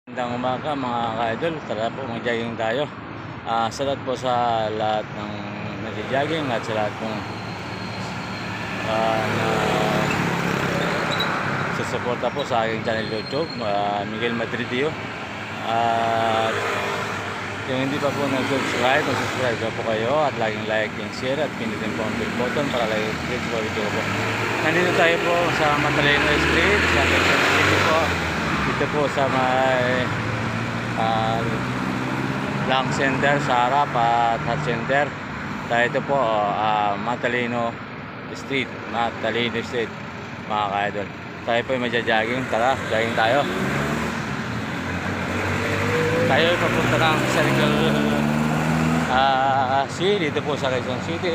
Magandang umaga mga ka-idol, tara po mag-jogging tayo. Salamat po sa lahat ng nag-jogging at sa lahat ng na susuporta po sa aking channel YouTube, Miguel Madridio. At yung hindi pa po nag-subscribe, mag-subscribe na po kayo at laging like and share at pinutin po ang bell button para like-click po video po. Nandito tayo po sa Matalino Street, sa Quezon City po. Dito po sa may Lang Center sa harap at Heart Center. Tayo ito po Matalino Street, mga ka-idol. Tayo po ay magja-jogging. Tara, jogging tayo. Tayo ay papunta ng Circle C dito po sa Quezon City.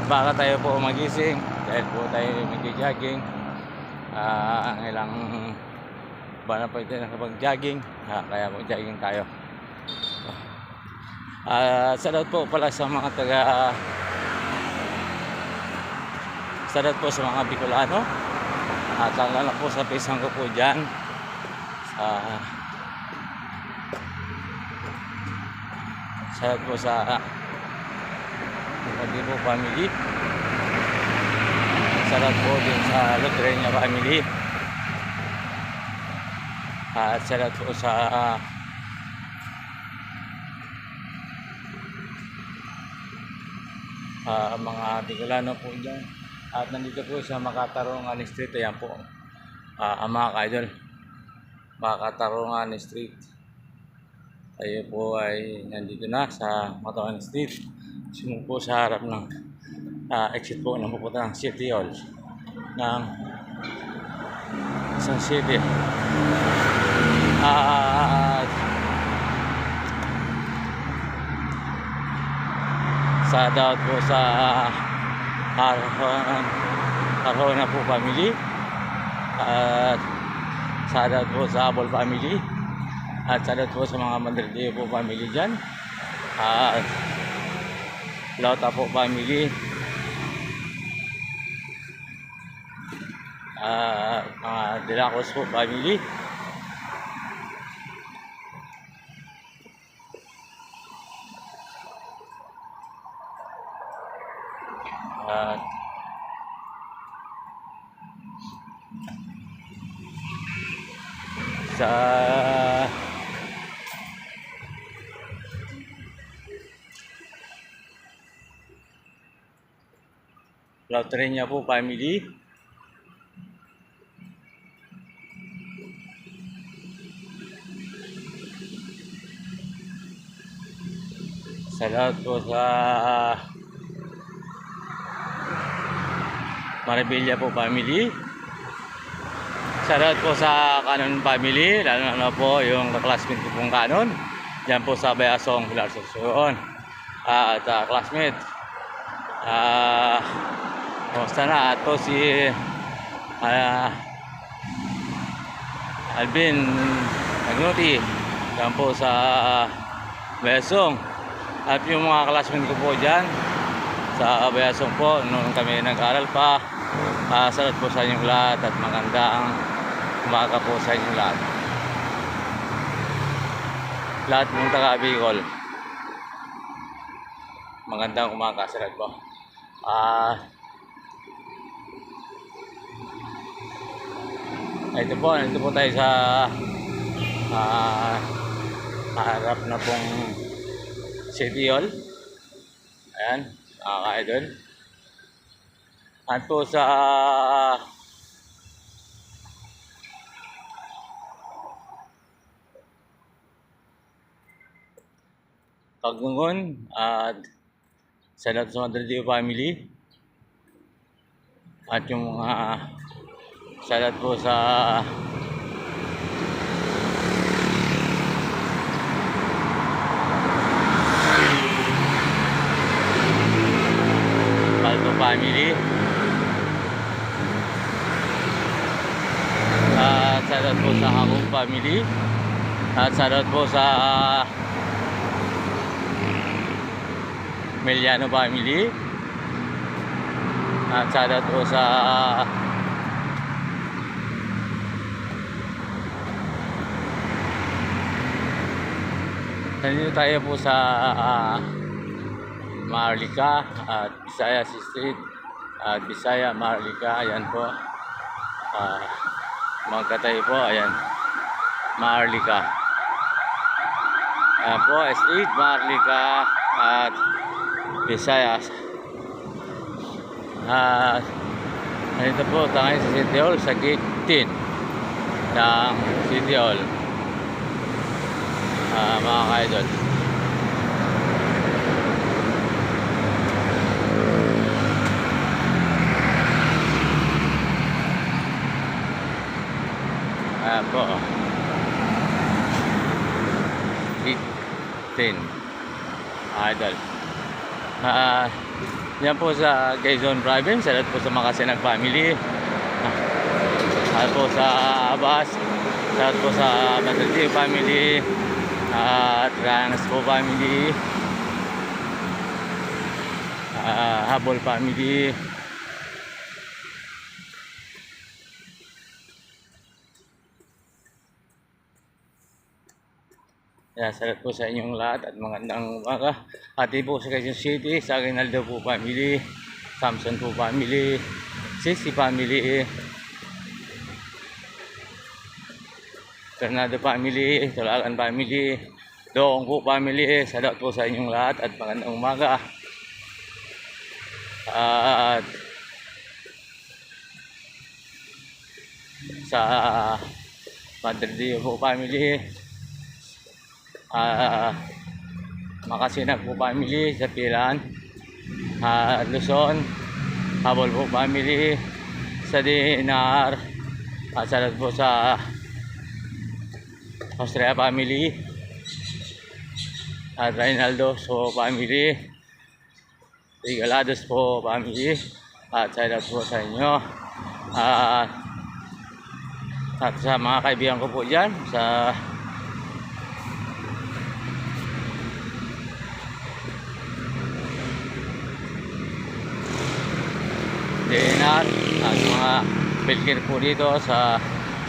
Baka tayo po magising dahil po tayo magja-jogging. Ilang ba na po ito nakapag-jogging, kaya po jogging tayo. Salamat po pala sa mga salamat po sa mga Bicolano at lalo po sa pisang ko po dyan salamat po sa Madibo family. Salamat po din sa Lutrenia family. At salamat po sa mga Bicolano po dyan. At nandito po sa Makatarungan Street. Ayan po ang mga ka-idol, Makatarungan Street. Tayo po ay nandito na sa Makatarungan Street. Sumunod po sa harap ng exit po ng pupunta ng City Hall ng Quezon City. Sa daot po sa Arjona po family at sa daot po sa Abol family at sa daot po sa mga Madridio po family dyan at Lauta po family, mga Delacos po family, sa Lutrenia po family, salamat po sa Maribilla po family, salamat po sa Canon family, lalo na po yung classmate ko pong Canon dyan po sa Bayasong Pilar Susuon at classmate. Kumusta na? At po si Alvin Nagnuti yan po sa Bayasong at yung mga classmate ko po dyan sa Bayasong po noong kami nag-aral pa. Salamat po sa inyong lahat at magandang umaga po sa inyong lahat. Lahat mong taga Bicol, magandang umaga. Salamat po. Ito po tayo sa harap na pong City Hall. Ayan, ka-idol. At po sa Kagungon at sa lahat sa Madridio family at yung mga salamat po sa Palto family at salamat po sa Hakong family at salamat po sa Meliano family at salamat po sa nandito tayo po sa Maharlika at Bisaya Street at Bisaya Maharlika. Ayan po. Magkatayo po. Ayan. Maharlika. Ayan po. Street Maharlika at Bisaya. At nandito po tayo sa City Hall sa gate 10 ng City Hall. Mga ka-idol. Ayan po. Gate 10. Idol. Yan po sa Quezon Province. Salat po sa Makasinag family. Salat po sa Abas. Salat po sa Madrid family. At Ranas po family. Habol family. Salat po sa inyong lahat at magandang umaga. Hati po sa Quezon City, sa Aguinaldo po family, Samson po family, Sisi family, Fernando family, Tulagan family, Doong po family. Salat po sa inyong lahat at magandang umaga. At sa Madrid po family, Makasinag po family sa Pilan, Luzon, Habol po family sa Dinar, salat po sa Austria family, at Reynaldo po family, Rigalados po family, at salat po sa inyo, at sa mga kaibigan ko po dyan sa Dinar, at mga pilkir po dito sa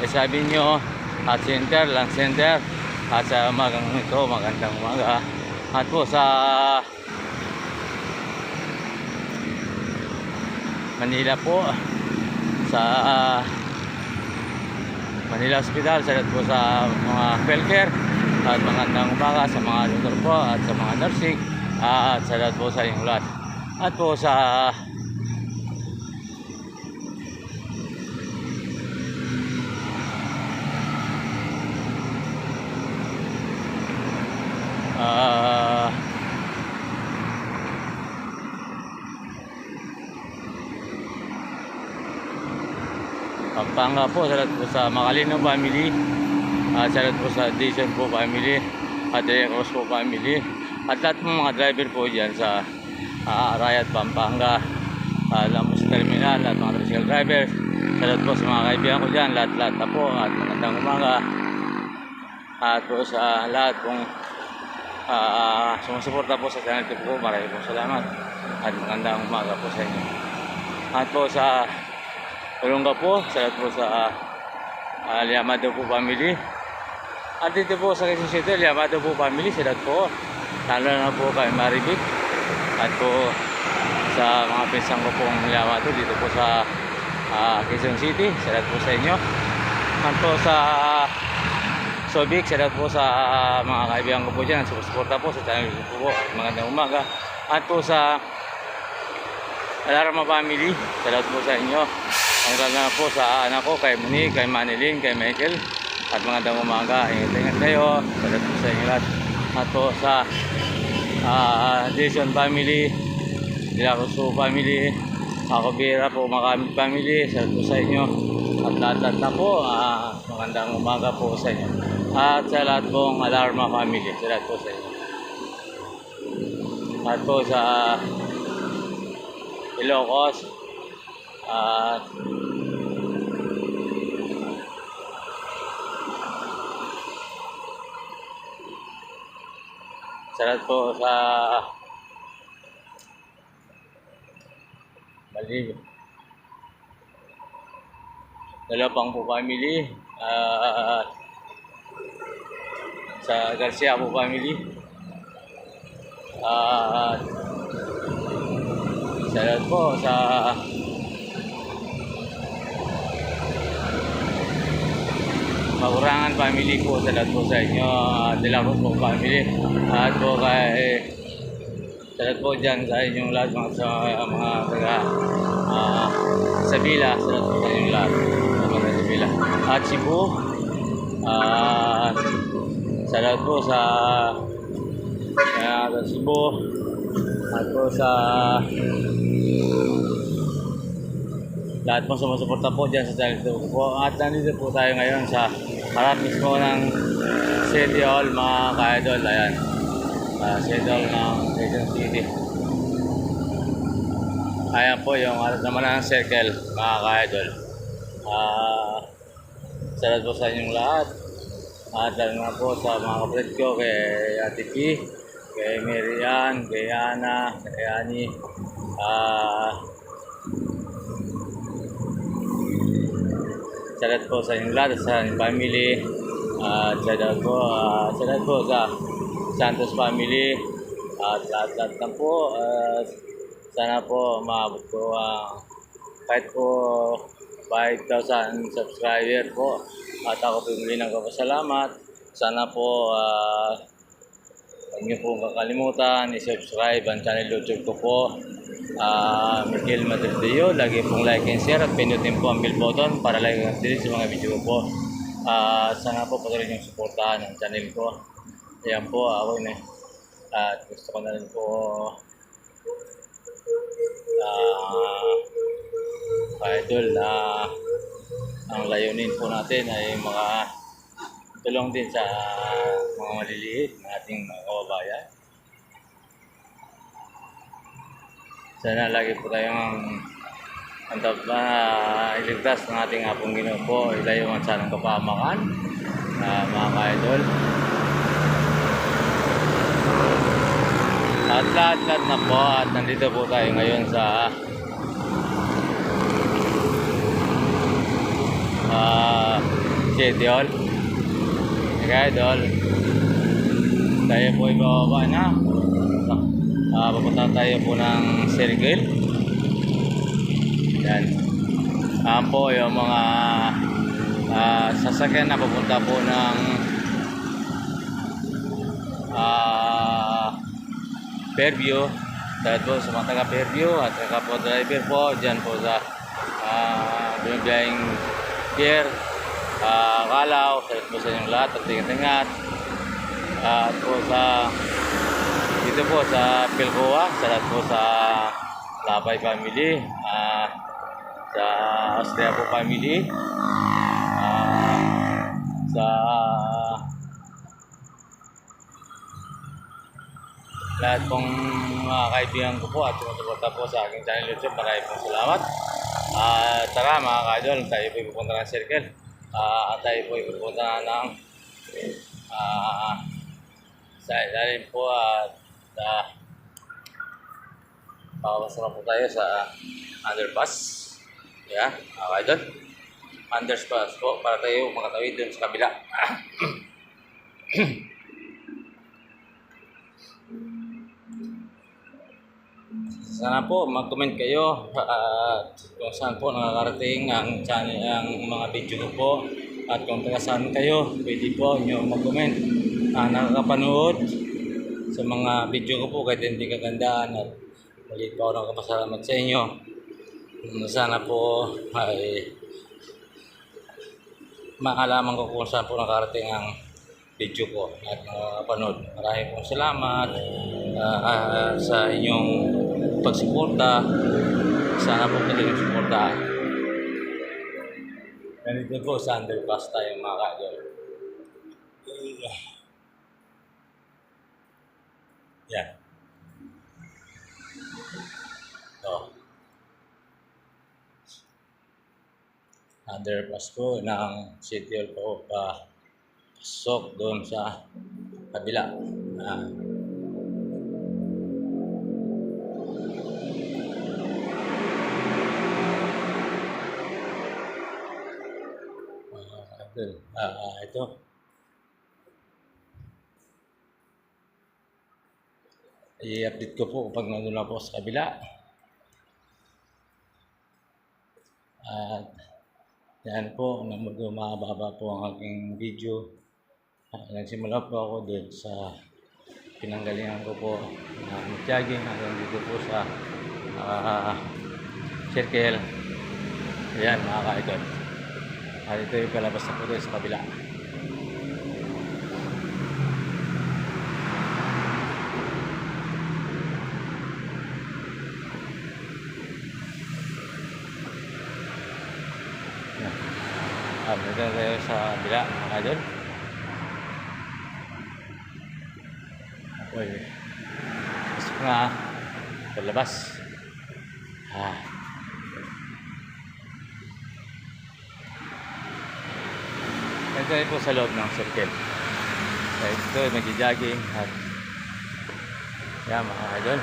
sabi nyo at center, lang center, at sa umagang ito, magandang umaga. At po sa Manila po, sa Manila Hospital, salat po sa mga pilkir at magandang umaga sa mga doktor po at sa mga nursing, at salat po sa inyong lahat. At po sa Pampanga po, salat po sa Makalino family, salat po sa Dizon po family, at Recos po family, at lahat ng mga driver po dyan sa Arayat, Pampanga, Lamos Terminal, at mga tricycle drivers. Salat po sa mga kaibigan ko dyan, lahat na po, at magandang umaga. At po sa lahat pong sumusuporta po sa channel ko, maraming po salamat at magandang umaga po sa inyo. At po sa Olonga po, salat po sa Liamado po family. At dito po sa Quezon City, Liamado po family, salat po. Lalo na po kay Maribik. At po sa mga pinsang ko pong Liamado dito po sa Quezon City, salat po sa inyo. At po sa Sobic, salat po sa mga kaibigan ko po dyan, sumusuporta po sa channel ko po. Magandang umaga. At po sa Alarma family, salat po sa inyo. Ang lalo po sa anak ko, kay Monique, kay Manilyn, kay Michael, at magandang umaga. Ingat kayo, salat po sa inyo lahat. At po sa Jason family, Dilacoso family, Akobira po, Makamit family, salat po sa inyo. At lahat na po, magandang umaga po sa inyo. At sa lahat pong Alarma family, salat po sa inyo. At po sa Ilocos, at salat po sa Malib, Dalapang po family, sa Garcia po family, At salamat po sa Makurangan family po. Salamat po sa inyo. Dilakot po family. At po kay salamat po dyan sa inyong lahat sa mga taga Sabila. Salamat po sa inyong lahat sa mga Sabila. At Cebu. Salamat po sa Cebu. At po sa lahat po sumusuporta po dyan sa channel ko po. At nandito po tayo ngayon sa harap mismo ng City Hall, mga ka-idol. Ayan, City Hall ng Quezon City. Ayan po yung harap naman ng circle, mga ka-idol. Salamat po sa inyong lahat. At lalo na po sa mga kapatid ko, kay Ate P, kay Marian, kay Ana, kay Ani, salamat po sa inyong lahat, sa inyong family. Salamat po sa Santos family. At lahat lang po. Sana po maabot ko kahit po 5,000 subscriber po. At ako po muli nagpapasalamat. Sana po huwag niyo po kakalimutan i-subscribe ang channel YouTube ko po, Miguel Madridio. Lagi pong like and share at pinutin po ang bell button para like and update sa mga video ko po. Sana po patuloy niyong suportahan ang channel ko. Ayan po, ako na. At gusto ko na rin po idol na ang layunin po natin ay tulong din sa mga maliliit na ating mga kababayan. Sana lagi po tayong iligtas ng ating apong Ginoo po, ilayuan sa ng kapahamakan, mga ka-idol. At lahat na po, at nandito po tayo ngayon sa City Hall. Okay, idol. Tayo po ibababa na. Papunta tayo po ng circle. Yan. Po yung mga sasakyan na papunta po ng Fairview. Dahil po sa mga taga Fairview at saka po driver po dyan po sa binibiyahing Pier, Kalaw. Salit po sa inyong lahat at tingat-tingat. At po sa dito po sa Pilcoa, salat po sa Lapay family, sa Austria po family, sa lahat pong mga kaibigan ko po at sumusuporta po sa aking channel YouTube. Maraming pong salamat. Tara mga ka-idol, tayo po ipupunta ng circle. At tayo po ipupunta ng sa ilalim po at pakapasama po tayo sa underpass. Yeah, mga ka-idol. Underpass po para tayo makatawid dun sa kabila. Sana po mag-comment kayo kung saan po nakakarating ang channel, ang mga video ko po, at kung taga saan kayo, pwede po nyo mag-comment. Nakakapanood sa mga video ko po kahit hindi kagandaan, at muli po ako nakapasalamat sa inyo. Sana po ay makalaman ko kung saan po nakarating ang video ko at nakakapanood. Maraming pong salamat sa inyong pagsuporta. Sana po patuloy yung suporta. Ganito po sa underpass tayo mga ka-idol. Yan. Underpass po ng City Hall po, pasok doon sa kabila. Ito. i-update ko po kapag nandun na po sa kabila. At yan po, mababa po ang aking video. Nagsimula po ako doon sa pinanggalingan ko po na mag-jogging hanggang dito po sa circle. Ayan mga ka-idol. At ito yung palabas na po doon sa kabila. Dito na tayo sa kabila mga ka-idol. Okay. Pasok na palabas. Ito po sa loob ng circle. Ito nag-jogging at yan mga idol.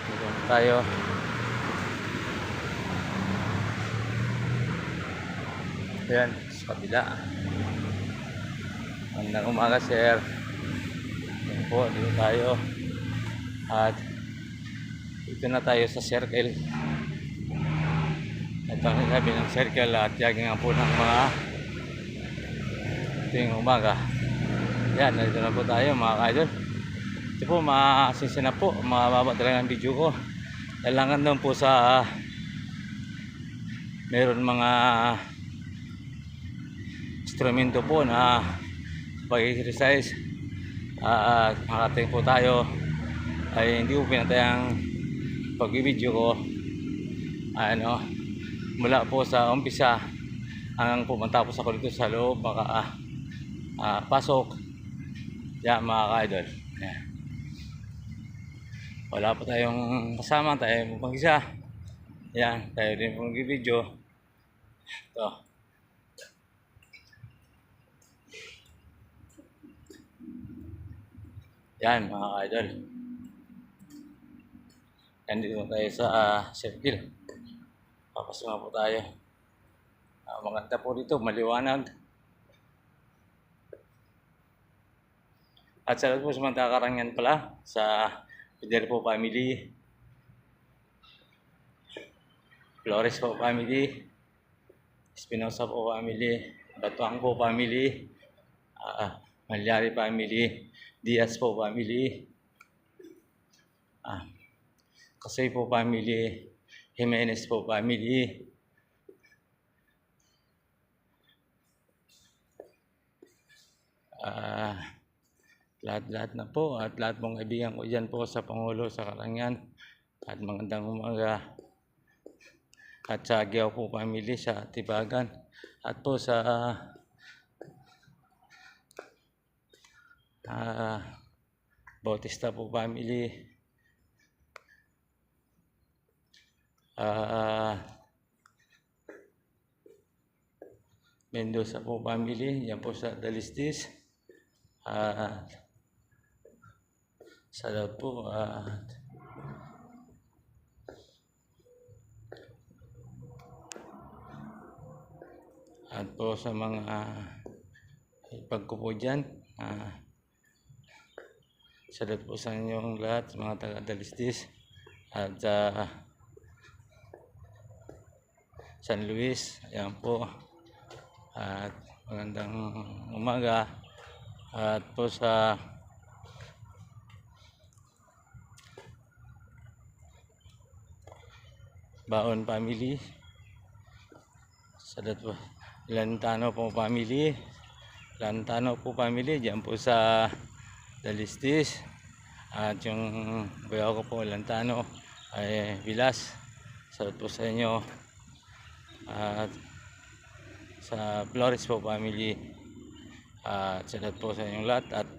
Dito tayo. Ayan, sa kabila. Magandang umaga, sir. Ayan po, dito tayo. At dito na tayo sa circle. Ito ang sabi ng circle at jogging nga po ng mga tuwing umaga. Yan, nandito na po tayo mga ka-idol. Ito po, maasinsin na po. Mababa talaga ang video ko. Kailangan doon po sa meron mga instrumento po na pag-exercise. Makarating po tayo ay hindi po pinatayang pag-video ko mula po sa umpisa hanggang pumunta po sa dito sa loob pasok. Yan mga ka-idol. Wala po tayong kasama, tayo po mag-isa. Yan, tayo din po mag-video. Ito. Yan mga ka-idol. Nandito tayo sa circle. Papasok na po tayo. Maganda po dito, maliwanag. At sa lahat po sa mga Karangan pala, sa Pider po family, Flores po family, Espinosa po family, Batuang po family, Malyari family, Diaz po family, Kasoy po family, Jimenez po family, lahat na po at lahat mong kaibigan ko dyan po sa Pangulo sa Karangan at magandang umaga at sa Giaw po family sa Tibagan at po sa Bautista po family, Mendoza po family, yan po sa Dalistis, sa lahat po at po sa mga ipagkupo dyan, sa lahat po sa inyong lahat, sa mga taga-Dalistis at San Luis, ayan po. At magandang umaga at po sa Baon family, sa lahat po Lantano po family, diyan po sa Dalistis at yung bayaw ko po Lantano ay Vilas, sa lahat po sa inyo at sa Flores po family at sa lahat po sa inyong lahat. At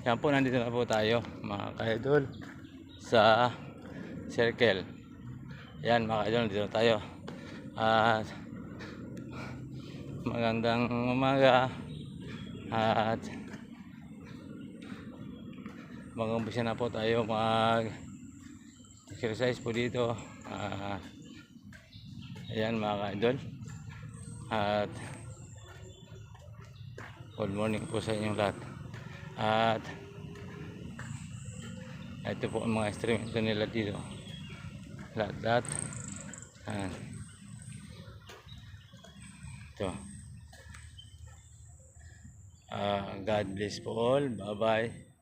yan po, nandito na po tayo mga ka-idol sa circle. Yan mga ka-idol, nandito na tayo at magandang umaga at mag-umpisa na po tayo mag-exercise po dito. Ayan mga ka-idol, At good morning po sa inyong lahat. At ito po ang mga instrumento nila dito. Lahat. Ayan. Ito. God bless po all. Bye bye.